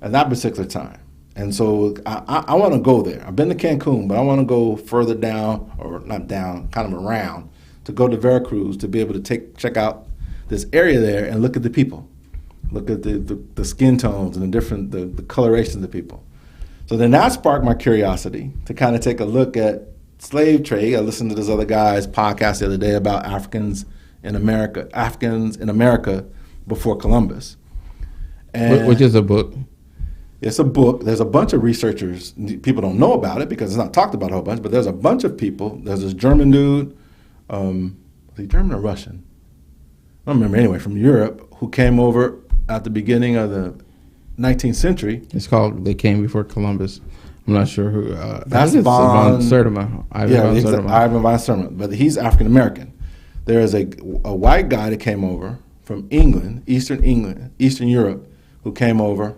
at that particular time. And so I want to go there. I've been to Cancun, but I want to go further down, or not down, kind of around, to go to Veracruz to be able to check out this area there and look at the people, look at the skin tones and the colorations of people. So then that sparked my curiosity to kind of take a look at slave trade. I listened to this other guy's podcast the other day about Africans in America before Columbus. And which is a book. It's a book. There's a bunch of researchers. People don't know about it because it's not talked about a whole bunch, but there's a bunch of people. There's this German dude, was he German or Russian? I don't remember anyway, from Europe, who came over at the beginning of the 19th century. It's called They Came Before Columbus. I'm not sure who. That's von Sertima. Ivan von Sertima, but he's African American. There is a white guy that came over from England, Eastern Europe, who came over,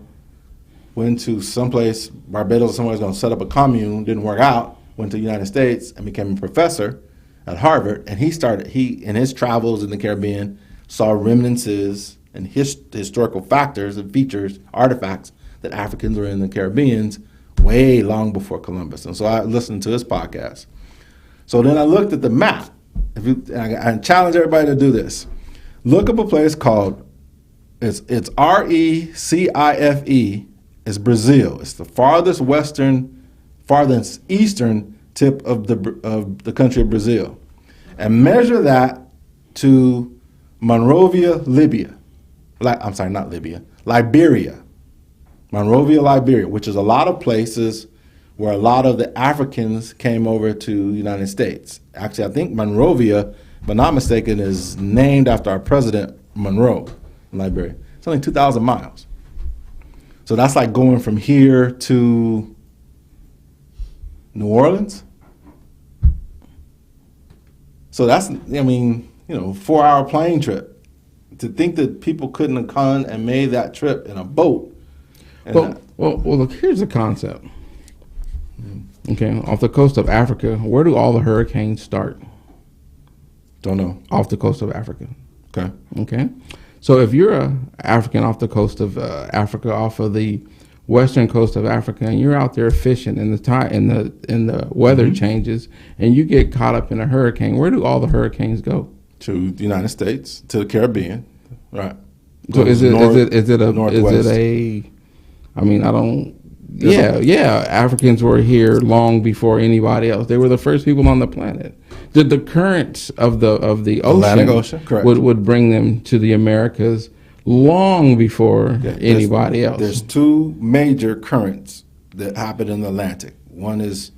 went to someplace, Barbados, somewhere was going to set up a commune, didn't work out, went to the United States and became a professor at Harvard, and he in his travels in the Caribbean saw remnants and historical factors and features, artifacts that Africans were in the Caribbean way long before Columbus. And so I listened to his podcast. So then I looked at the map. I challenge everybody to do this. Look up a place called, it's RECIFE, it's Brazil. It's the farthest eastern tip of the country of Brazil. And measure that to Monrovia, Libya. Liberia. Monrovia, Liberia, which is a lot of places where a lot of the Africans came over to the United States. Actually, I think Monrovia, if I'm not mistaken, is named after our president, Monroe, in Liberia. It's only 2,000 miles. So that's like going from here to New Orleans. So that's, 4-hour plane trip. To think that people couldn't have gone and made that trip in a boat. Well, look, here's the concept. Okay, off the coast of Africa, where do all the hurricanes start? Don't know. Off the coast of Africa. Okay. So if you're an African off the coast of Africa, off of the western coast of Africa, and you're out there fishing, and the weather changes, and you get caught up in a hurricane, where do all the hurricanes go? To the United States, to the Caribbean, right? So is it a I mean, I don't. Yeah. Africans were here long before anybody else. They were the first people on the planet. The currents of the Atlantic Ocean, correct. would bring them to the Americas long before anybody else. There's two major currents that happen in the Atlantic. One's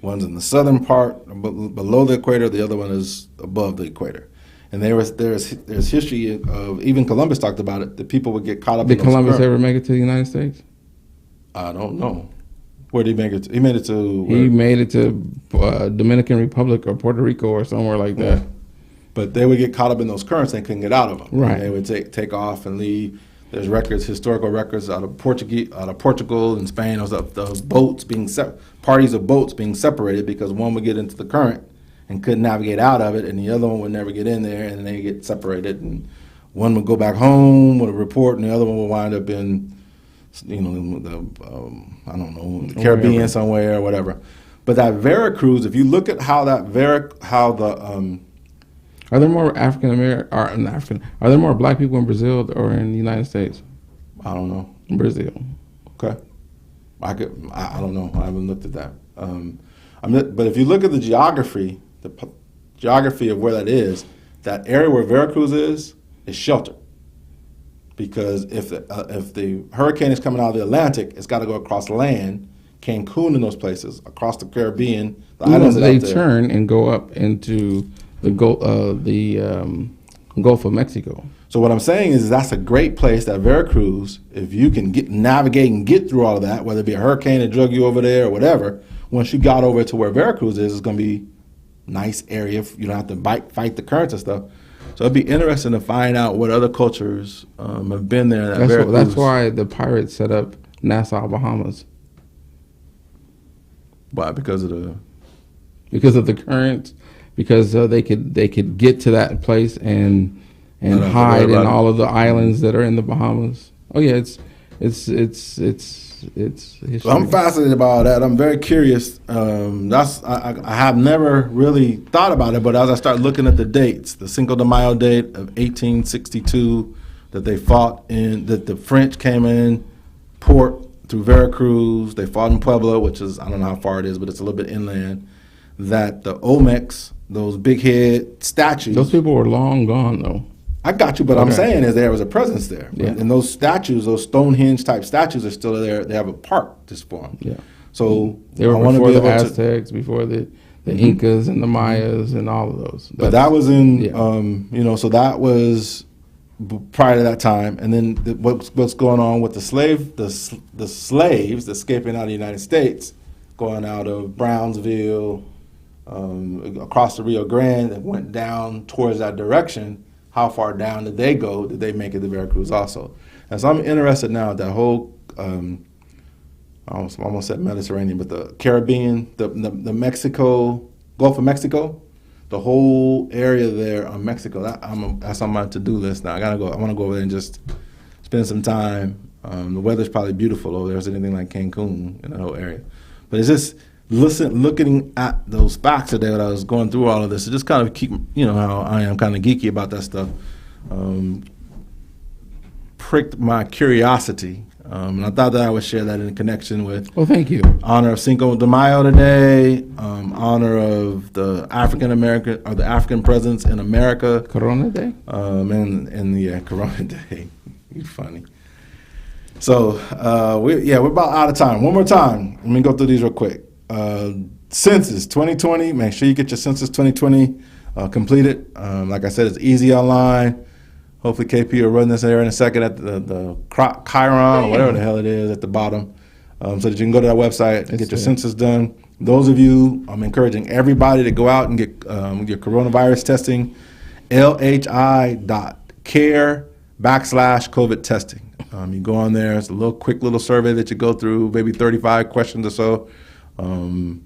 in the southern part below the equator. The other one is above the equator. And there's history of, even Columbus talked about it, that people would get caught up in Did those Columbus currents. ever make it to the United States? I don't know. Where did he make it to? He made it to where? He made it to Dominican Republic or Puerto Rico or somewhere like that. But they would get caught up in those currents and couldn't get out of them. Right. And they would take off and leave. There's historical records out of Portugal and Spain. Those boats parties of boats being separated because one would get into the current and couldn't navigate out of it, and the other one would never get in there, and they get separated. And one would go back home with a report, and the other one would wind up in, the Caribbean somewhere or whatever. But that Veracruz, if you look at how Are there more Are there more black people in Brazil or in the United States? I don't know. In Brazil. Okay. I don't know. I haven't looked at that. But if you look at the geography of where that is, that area where Veracruz is sheltered. Because if the hurricane is coming out of the Atlantic, it's got to go across land, Cancun and those places, across the Caribbean, the islands They out there. turn and go up into the Gulf of Mexico. So what I'm saying is that's a great place, that Veracruz, if you can navigate and get through all of that, whether it be a hurricane that drug you over there or whatever, once you got over to where Veracruz is, it's going to be a nice area. You don't have to fight the currents and stuff. So it'd be interesting to find out what other cultures have been there. That's why the pirates set up Nassau, Bahamas. Why? Because of the currents, because they could get to that place and Don't have to hide worry in about all of the islands that are in the Bahamas. Oh yeah, it's history. So I'm fascinated by all that. I'm very curious. I have never really thought about it, but as I start looking at the dates, the Cinco de Mayo date of 1862, that they fought that the French came in port through Veracruz. They fought in Puebla, which is, I don't know how far it is, but it's a little bit inland. That the Olmecs, those big head statues. Those people were long gone though. I got you, but I'm saying is there was a presence there. Yeah. And those statues, those Stonehenge type statues are still there. They have a park just for them. Yeah. So They were I want to before be the able to. Aztecs, before the Incas and the Mayas and all of those. But that was in, yeah. so that was prior to that time. And then what's going on with the slaves escaping out of the United States, going out of Brownsville, across the Rio Grande, that went down towards that direction. How far down did they go? Did they make it to Veracruz also? And so I'm interested now at that whole, I almost said Mediterranean, but the Caribbean, the Mexico, Gulf of Mexico, the whole area there on Mexico. That's on my to-do list now. I want to go over there and just spend some time. The weather's probably beautiful over there. If there's anything like Cancun in that whole area. But it's just looking at those facts today when I was going through all of this, it just kind of keep, how I am kind of geeky about that stuff, pricked my curiosity. And I thought that I would share that in connection with Well, thank you. honor of Cinco de Mayo today, honor of the African American or the African presence in America, Corona Day. and Corona Day. You're funny. So we're about out of time. One more time. Let me go through these real quick. Census 2020. Make sure you get your Census 2020 completed. Like I said, it's easy online. Hopefully KP will run this there in a second at the Chiron or whatever the hell it is at the bottom, so that you can go to that website and get your census done. Those of you, I'm encouraging everybody to go out and get your coronavirus testing, lhi.care/COVID testing. You go on there. It's a quick little survey that you go through, maybe 35 questions or so. You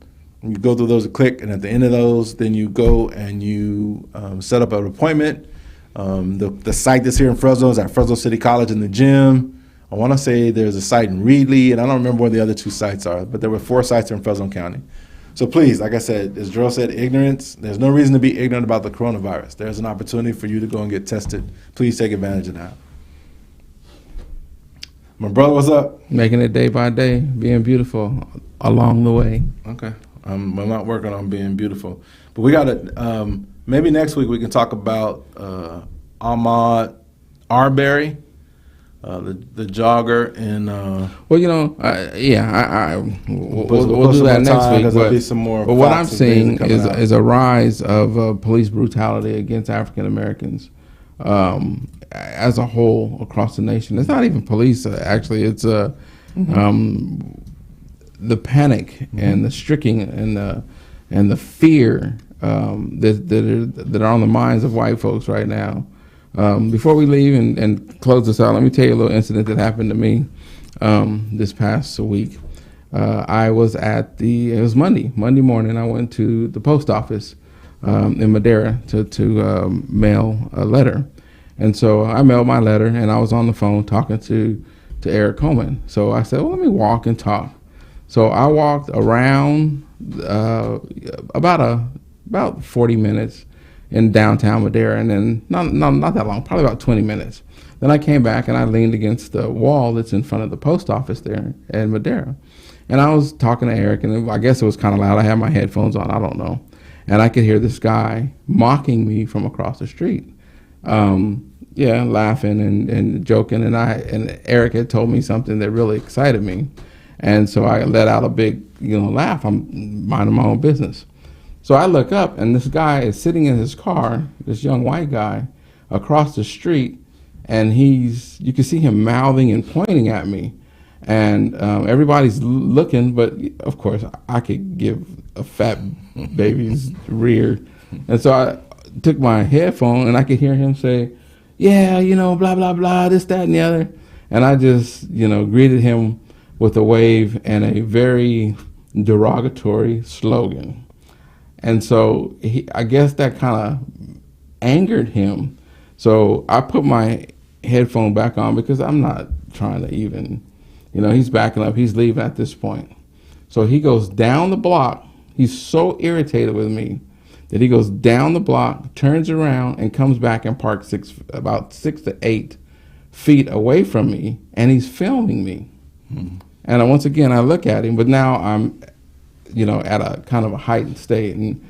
go through those and click, and at the end of those, then you go and you set up an appointment. The site that's here in Fresno is at Fresno City College in the gym. I want to say there's a site in Reedley, and I don't remember where the other two sites are, but there were 4 sites in Fresno County. So please, like I said, as Joel said, ignorance, there's no reason to be ignorant about the coronavirus. There's an opportunity for you to go and get tested. Please take advantage of that. My brother, what's up? Making it day by day, being beautiful along the way. Okay. I'm not working on being beautiful. But we got to, maybe next week we can talk about Ahmaud Arbery, the jogger. And Well, we'll do that next week. There'll be some more But what I'm facts and things seeing coming out. is a rise of police brutality against African Americans as a whole across the nation. It's not even police, actually. It's the panic and the stricken and the fear that are on the minds of white folks right now. Before we leave and close this out, let me tell you a little incident that happened to me this past week. I was it was Monday morning. I went to the post office in Madera to mail a letter. And so I mailed my letter, and I was on the phone talking to Eric Coleman. So I said, well, let me walk and talk. So I walked around about 40 minutes in downtown Madera, and then not that long, probably about 20 minutes. Then I came back and I leaned against the wall that's in front of the post office there in Madera. And I was talking to Eric, and I guess it was kind of loud. I had my headphones on, I don't know. And I could hear this guy mocking me from across the street. Laughing and joking, and Eric had told me something that really excited me, and so I let out a big laugh. I'm minding my own business. So I look up, and this guy is sitting in his car, this young white guy, across the street, and you can see him mouthing and pointing at me, and everybody's looking, but of course I could give a fat baby's rear, and so I took my headphone and I could hear him say, yeah, blah, blah, blah, this, that, and the other. And I just, greeted him with a wave and a very derogatory slogan. And so I guess that kind of angered him. So I put my headphone back on because I'm not trying to even, he's backing up, he's leaving at this point. So he goes down the block. He's so irritated with me that he goes down the block, turns around, and comes back and parks about 6 to 8 feet away from me, and he's filming me. And once again, I look at him, but now I'm, at a kind of a heightened state, and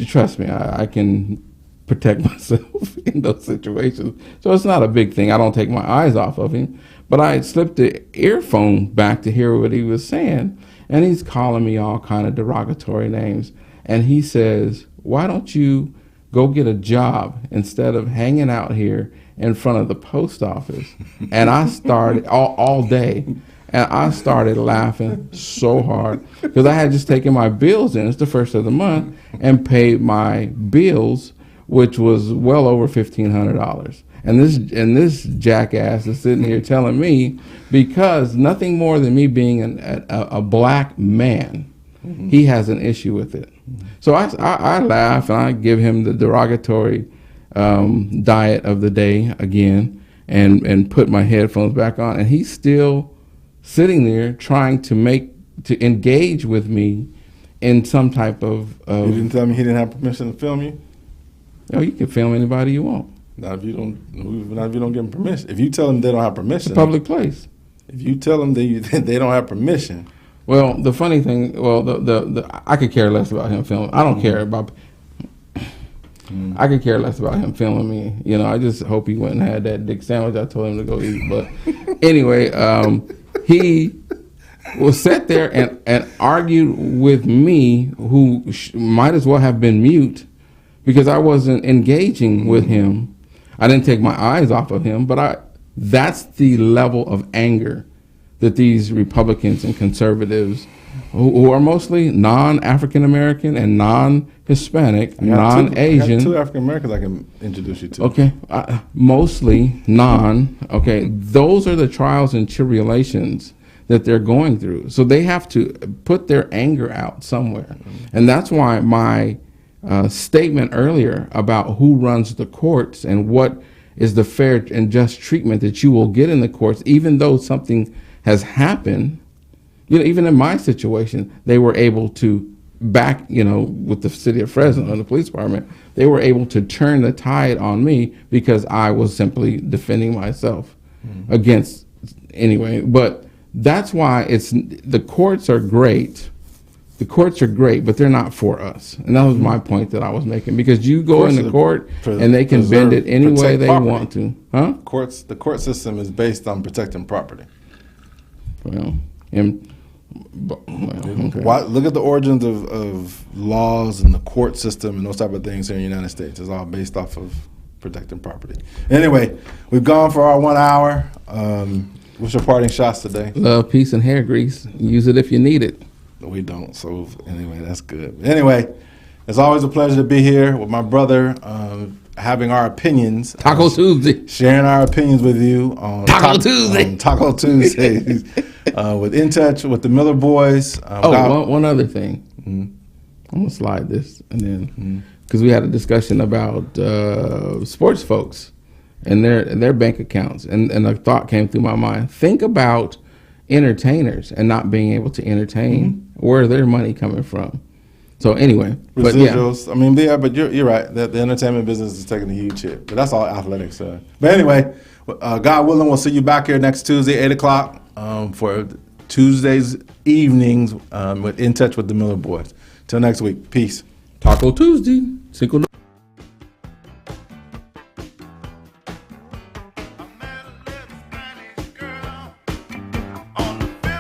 trust me, I can protect myself in those situations. So it's not a big thing. I don't take my eyes off of him, but I slipped the earphone back to hear what he was saying, and he's calling me all kind of derogatory names, and he says, why don't you go get a job instead of hanging out here in front of the post office? And I started all day, and I started laughing so hard because I had just taken my bills in. It's the first of the month, and paid my bills, which was well over $1,500. And this jackass is sitting here telling me, because nothing more than me being a black man, he has an issue with it. So I laugh and I give him the derogatory diet of the day again, and put my headphones back on, and he's still sitting there trying to engage with me in some type of. You didn't tell me he didn't have permission to film you? You can film anybody you want. Not if you don't give them permission. If you tell them they don't have permission, It's a public place. If you tell them they don't have permission. Well, the funny thing, I could care less about him filming. I don't care about. I could care less about him filming me. I just hope he went and had that dick sandwich I told him to go eat. But anyway, he was sat there and argued with me, who might as well have been mute, because I wasn't engaging with him. I didn't take my eyes off of him, but that's the level of anger that these Republicans and conservatives, who are mostly non-African American and non-Hispanic, non-Asian. I got two African Americans I can introduce you to. Okay, mostly non. Okay, those are the trials and tribulations that they're going through. So they have to put their anger out somewhere, and that's why my statement earlier about who runs the courts and what is the fair and just treatment that you will get in the courts, even though something has happened. Even in my situation, they were able to back, with the city of Fresno and the police department, they were able to turn the tide on me because I was simply defending myself against anyway, but that's why the courts are great. The courts are great, but they're not for us. And that was my point that I was making, because you go in the court and they can bend it any way they want to. Huh? The court system is based on protecting property. Well, okay. Look at the origins of laws and the court system and those type of things here in the United States. It's all based off of protecting property. Anyway, we've gone for our 1 hour. What's your parting shots today? Love, peace, and hair grease. Use it if you need it. We don't. So anyway, that's good. Anyway, it's always a pleasure to be here with my brother, having our opinions. Taco Tuesday. Sharing our opinions with you on Taco Tuesday. On Taco Tuesdays with In Touch with the Miller Boys. One other thing. Mm-hmm. I'm going to slide this. And then, because we had a discussion about sports folks and their bank accounts. And a thought came through my mind. Think about entertainers and not being able to entertain. Where their money coming from? So anyway, residuals. But you're right. The entertainment business is taking a huge hit. But that's all athletics. But anyway, God willing, we'll see you back here next Tuesday, 8:00 for Tuesdays evenings with In Touch with the Miller Boys. Till next week, peace. Taco Tuesday. Cinco de